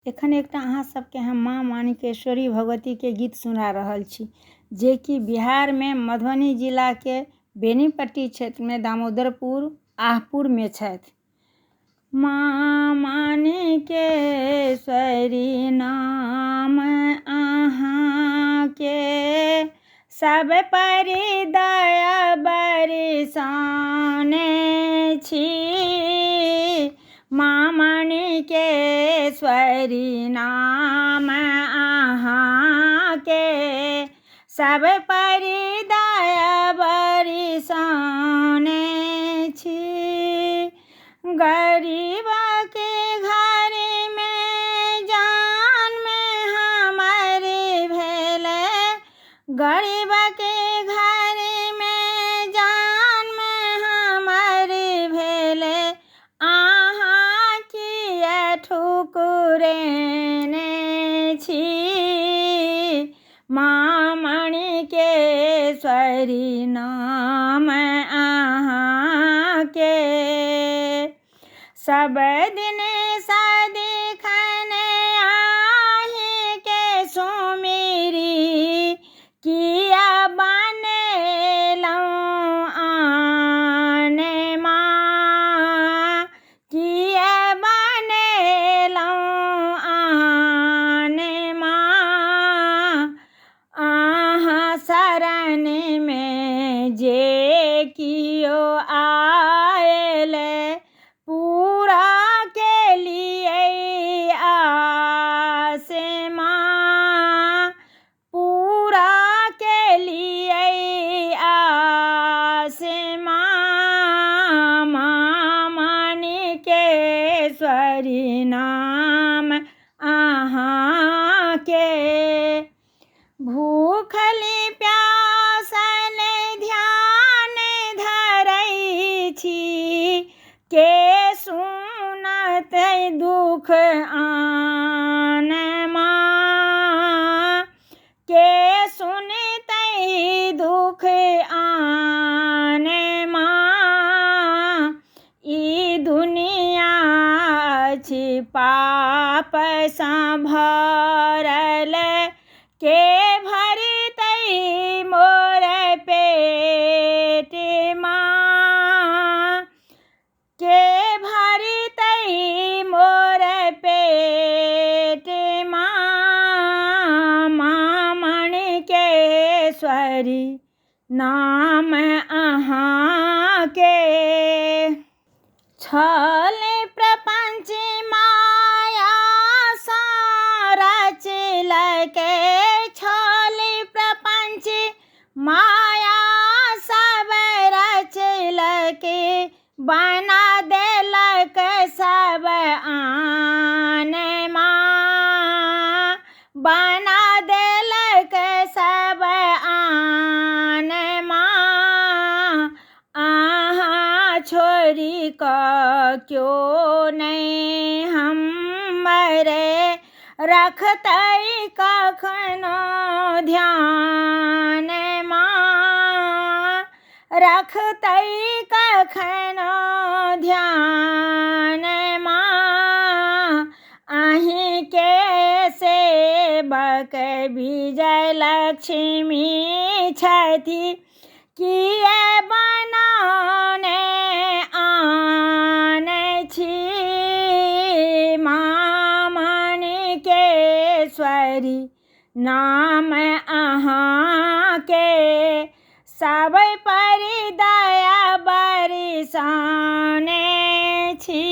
एखन एकटा अहाँ सबके हम माँ माणिकेश्वरी भगवती के गीत सुना रहल छी, जे कि बिहार में मधुबनी जिला के बेनीपट्टी क्षेत्र में दामोदरपुर आहपुर में छथि। माँ माणिकेश्वरी नाम अहाँ के सब परि दया बरसाने छी। माँ माणिकेश्वरी नाम अहाँ के सब परि दया बरसाने छी। गरीब के घर में जान में हमारे भेले, गरीब के घर में जान में हमारे भेले, अहाँ किया ठुकरेने छी। माँ माणिकेश्वरी नाम अहाँ के सब दिन सदिखन आहि के सुमिरी, किया बनेलहुँ आने माँ, किया बनेलहुँ आने माँ। अहाँ शरण में जे कियो आएले, पूरा के लिए आस माँ, पूरा के लिए आस माँ। माँ माणिकेश्वरी नाम अहाँ के भूखली प्यासल ध्यान धरै छी, के सुनत दुख आन माँ, के सुनतै दुख आन माँ। ई दुनिया अछि पाप सँ भरल, के भरतै मोर पेट माँ, के भरतै मोर पेट माँ। माँ माणिकेश्वरी नाम अहाँ के छल प्रपंच माया सा रचलकै, छल प्रपंच माया सब रचलकै, बना देलक सब आन माँ, बना देलक सब आन माँ। अहाँ छोड़ी कऽ क्यों नहीं हमरे रखतै कखनो ध्यान माँ, रखतै कखनो ध्यान माँ। अहीं के सेवक विजय लक्ष्मी छथि, किया बनाने आन छी। माँ माणिकेश्वरी नाम अहाँ के सब परि दया बरसाने छी।